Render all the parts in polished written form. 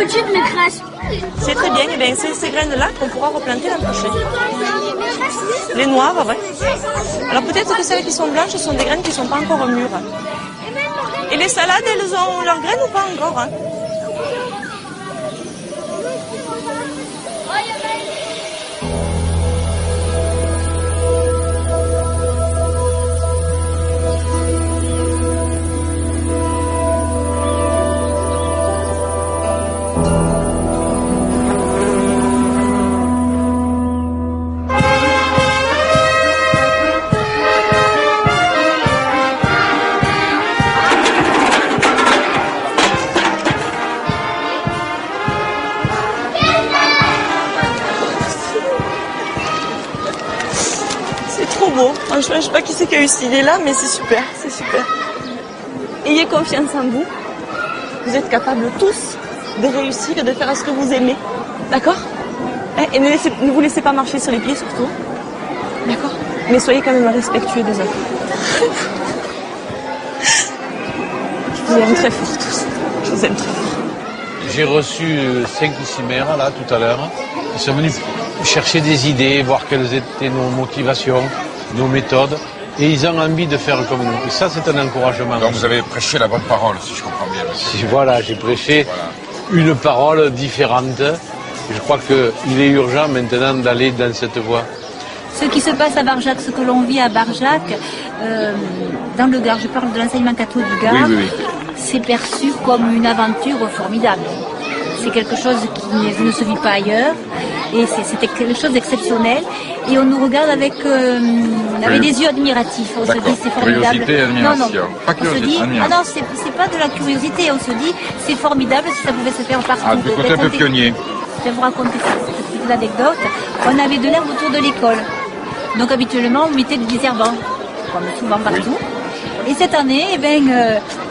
tu ne craches. C'est très bien, et bien c'est ces graines-là qu'on pourra replanter l'an prochain. Les noires, ouais. Alors peut-être que celles qui sont blanches sont des graines qui ne sont pas encore mûres. Et les salades, elles ont leurs graines ou pas encore, hein? Franchement, je ne sais pas qui c'est qui a eu cette idée-là, mais c'est super, c'est super. Ayez confiance en vous. Vous êtes capables tous de réussir et de faire ce que vous aimez. D'accord? Et ne vous laissez pas marcher sur les pieds surtout. D'accord? Mais soyez quand même respectueux des autres. Je vous aime très fort tous. Je vous aime très fort. J'ai reçu 5 ou 6 maires là tout à l'heure. Ils sont venus chercher des idées, voir quelles étaient nos motivations, nos méthodes, et ils ont envie de faire comme nous. Et ça, c'est un encouragement. Donc vous avez prêché la bonne parole, si je comprends bien. Voilà, j'ai prêché une parole différente. Je crois qu'il est urgent maintenant d'aller dans cette voie. Ce qui se passe à Barjac, ce que l'on vit à Barjac, dans le Gard, je parle de l'enseignement catho du Gard, c'est perçu comme une aventure formidable. C'est quelque chose qui ne se vit pas ailleurs, et c'était quelque chose d'exceptionnel. Et on nous regarde avec des yeux admiratifs. On se dit c'est formidable. Curiosité, admiration. Non, pas curiosité, admiration. Ah non, c'est pas de la curiosité. On se dit c'est formidable si ça pouvait se faire partout. Ah, du côté un peu pionnier. Je vais vous raconter ça, cette petite anecdote. On avait de l'herbe autour de l'école. Donc habituellement on mettait du désherbant, comme souvent partout. Et cette année,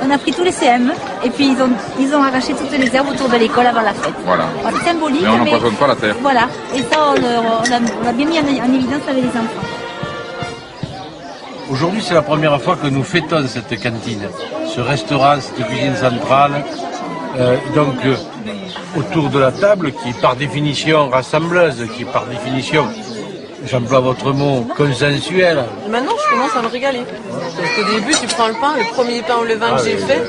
on a pris tous les CM et puis ils ont arraché toutes les herbes autour de l'école avant la fête. Voilà. C'est symbolique. Mais on n'empoisonne pas la terre. Voilà. Et ça, on l'a bien mis en évidence avec les enfants. Aujourd'hui, c'est la première fois que nous fêtons cette cantine, ce restaurant, cette cuisine centrale. Autour de la table, qui est par définition rassembleuse, qui est par définition, j'emploie votre mot, consensuel. Maintenant, je commence à me régaler. Parce qu'au début, tu prends le pain, le premier pain au levain que j'ai fait.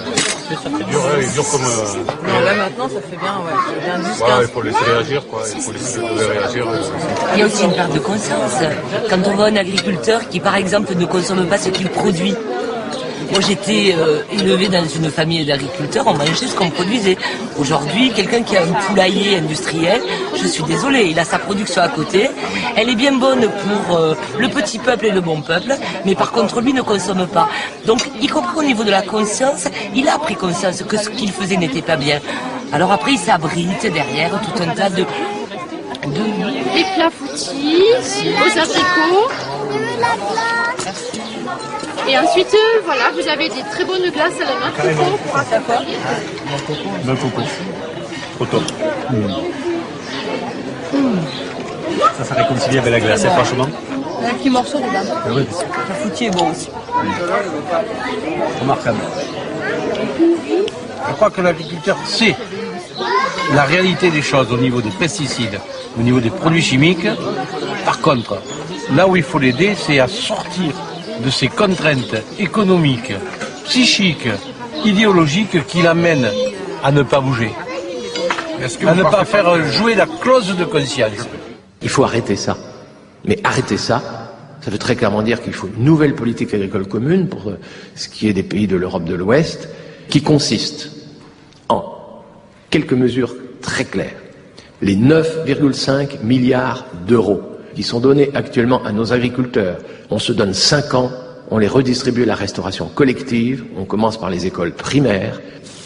Ça fait dur comme... Non, là maintenant, ça fait bien, ouais. Bien 10, 15. il faut laisser réagir, quoi. Il faut laisser réagir. Il y a aussi une part de conscience. Quand on voit un agriculteur qui, par exemple, ne consomme pas ce qu'il produit. Moi, j'étais élevé dans une famille d'agriculteurs, on mangeait ce qu'on produisait. Aujourd'hui, quelqu'un qui a un poulailler industriel, je suis désolée, il a sa production à côté. Elle est bien bonne pour le petit peuple et le bon peuple, mais par contre, lui ne consomme pas. Donc, y compris au niveau de la conscience, il a pris conscience que ce qu'il faisait n'était pas bien. Alors après, il s'abrite derrière tout un tas de Les clafoutis, aux abricots. Et ensuite, voilà, vous avez des très bonnes glaces à la main. Coco pour accompagner. Le coco. Trop top. Ça réconcilie avec la glace, franchement. Un petit morceau dedans. Oui, Le foutu est bon aussi. remarquable. Je crois que l'agriculteur sait la réalité des choses au niveau des pesticides, au niveau des produits chimiques. Par contre, là où il faut l'aider, c'est à sortir de ces contraintes économiques, psychiques, idéologiques qui l'amènent à ne pas bouger, à ne pas faire jouer la clause de conscience. Il faut arrêter ça. Mais arrêter ça, ça veut très clairement dire qu'il faut une nouvelle politique agricole commune pour ce qui est des pays de l'Europe de l'Ouest, qui consiste en quelques mesures très claires. Les 9,5 milliards d'euros qui sont donnés actuellement à nos agriculteurs. On se donne 5 ans, on les redistribue à la restauration collective, on commence par les écoles primaires.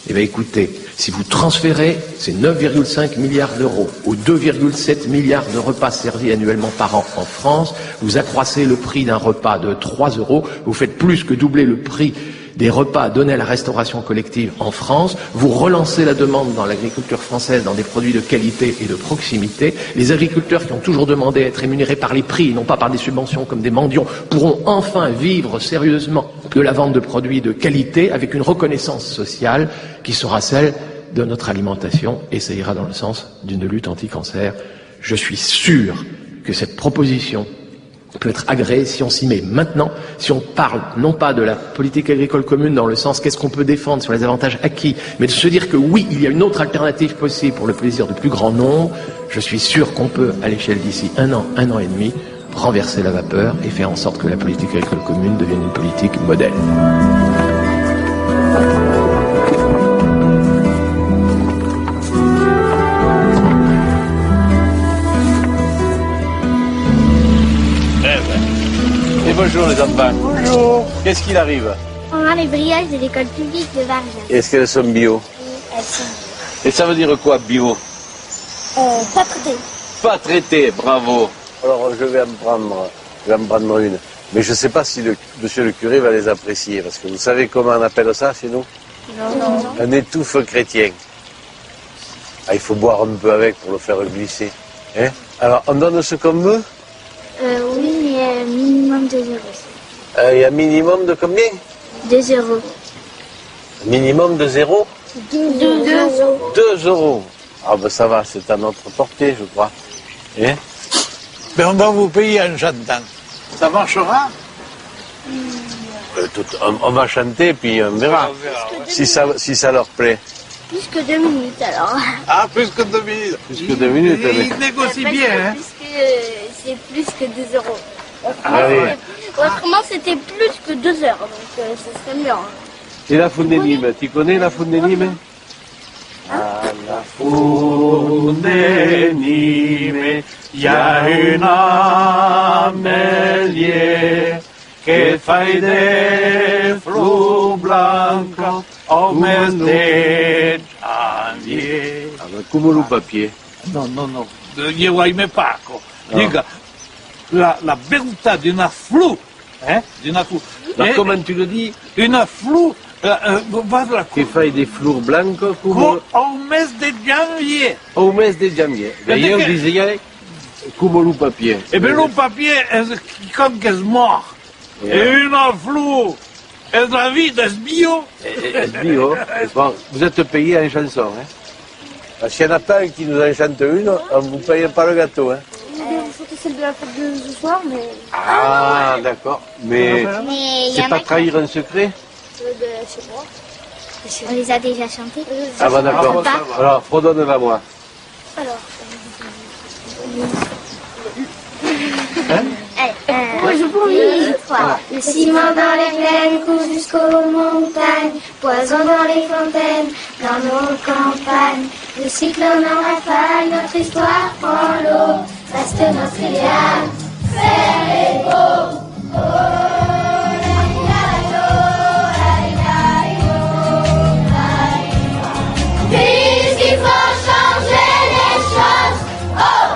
Eh bien écoutez, si vous transférez ces 9,5 milliards d'euros aux 2,7 milliards de repas servis annuellement par an en France, vous accroissez le prix d'un repas de 3 euros, vous faites plus que doubler le prix des repas donnés à la restauration collective en France, vous relancez la demande dans l'agriculture française dans des produits de qualité et de proximité. Les agriculteurs qui ont toujours demandé à être rémunérés par les prix et non pas par des subventions comme des mendiants pourront enfin vivre sérieusement de la vente de produits de qualité avec une reconnaissance sociale qui sera celle de notre alimentation et ça ira dans le sens d'une lutte anti-cancer. Je suis sûr que cette proposition peut être agréée si on s'y met maintenant, si on parle non pas de la politique agricole commune dans le sens qu'est-ce qu'on peut défendre sur les avantages acquis, mais de se dire que oui, il y a une autre alternative possible pour le plaisir du plus grand nombre. Je suis sûr qu'on peut, à l'échelle d'ici un an et demi, renverser la vapeur et faire en sorte que la politique agricole commune devienne une politique modèle. Et bonjour les enfants. Bonjour. Qu'est-ce qu'il arrive? On a les brioches de l'école publique de Vargem. Est-ce qu'elles sont bio? Elles sont Et ça veut dire quoi, bio? pas traitées. Pas traité, bravo. Alors je vais en prendre une. Mais je ne sais pas si monsieur le curé va les apprécier, parce que vous savez comment on appelle ça chez nous? Non. Un étouffe chrétien. Ah, il faut boire un peu avec pour le faire glisser. Hein? Alors, on donne ce qu'on veut? Oui, mais minimum 2 euros. Il y a un minimum de combien? 2 euros. Minimum de 0? 2 euros. 2 euros. Ah ben ça va, c'est à notre portée, je crois. Hein? Mais on va vous payer en chantant. Ça marchera? On va chanter, puis on verra. Si ça leur plaît. Plus que 2 minutes alors. Ah, plus que 2 minutes. Plus que 2 minutes. Il négocie bien, hein? C'est plus que 2 euros. Allez. Autrement, c'était plus que 2 heures, donc ça serait mieux. Hein. Et la Fundénime, tu connais la Fundénime? À la Fundénime, il y a une amélie qui fait des flous blancs au mes de janvier. Avec comme le papier. No, io ahimè Paco. Dica, la beltà di una flu, di una flu. Comment tu le dis? Una flu, guarda, Qui fait des fleurs blancs comme au mes de janvier. au mes de janvier. D'ailleurs, je disais comme le papier. E per un papier è come che smor. E una flu, è la vita, è bio. Bio. Bon, vous êtes payé en chanson. Hein? Parce qu'il y en a pas un qui nous en chante une, on ne vous paye pas le gâteau. Hein? C'était celle de la fête de ce soir, mais... Ah, d'accord. Mais il y c'est en pas a qui... trahir un secret? Je sais pas. On les a déjà chantés. Ah bah d'accord. Alors, fredonne-la moi. Alors... Le ciment dans les plaines coule jusqu'aux montagnes, poison dans les fontaines, dans nos campagnes. Le cyclone en rafale, notre histoire prend l'eau, reste notre idéal, faire les beaux. Puisqu'il faut changer les choses, oh,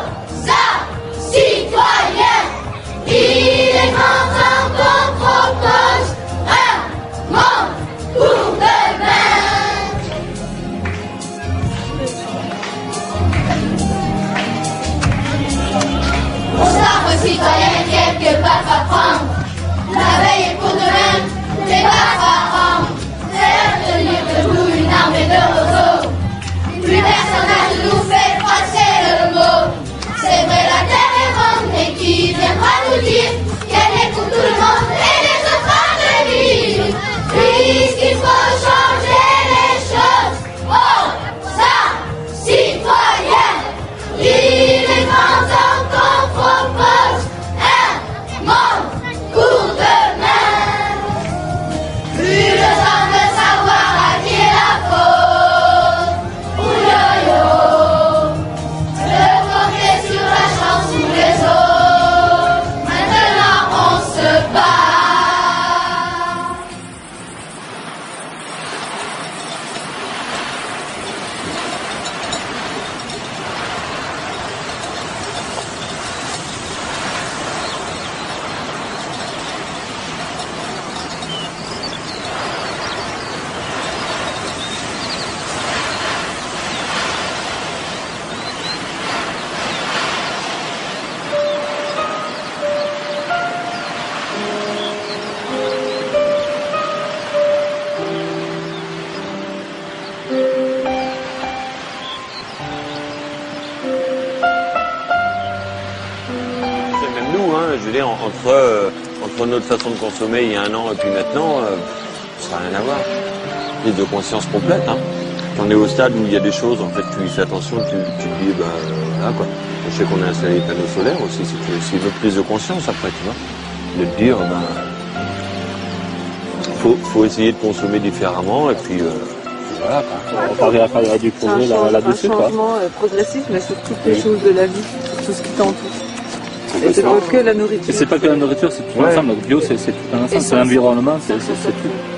ça, citoyens, il est grand temps qu'on propose un monde pour demain. Aux arbres citoyens, quelques baffes à prendre. La veille est pour demain, les baffes à rendre. Faire tenir debout une armée de roseaux. Plus personne à nous fait passer le mot. C'est vrai, la terre est ronde, mais qui viendra nous dire qu'elle est pour tout le monde et les autres à venir. Puisqu'il faut changer les choses, oh, ça, citoyens, il est grand temps qu'on propose un monde pour demain. tout. Hein. Je veux dire, entre notre façon de consommer il y a un an et puis maintenant, ça n'a rien à voir. Prise de conscience complète. Hein. Quand on est au stade où il y a des choses, en fait, tu y fais attention, tu te dis, voilà quoi. Je sais qu'on a installé les panneaux solaires aussi, c'est une autre prise de conscience après, tu vois. De te dire, faut essayer de consommer différemment et puis voilà. On va faire du progrès là-dessus. C'est un changement progressif, mais sur toutes les choses de la vie, sur tout ce qui t'entoure. Et c'est pas que la nourriture. Et c'est pas que la nourriture, c'est tout l'ensemble. Le bio, c'est tout un ensemble, c'est l'environnement, c'est tout.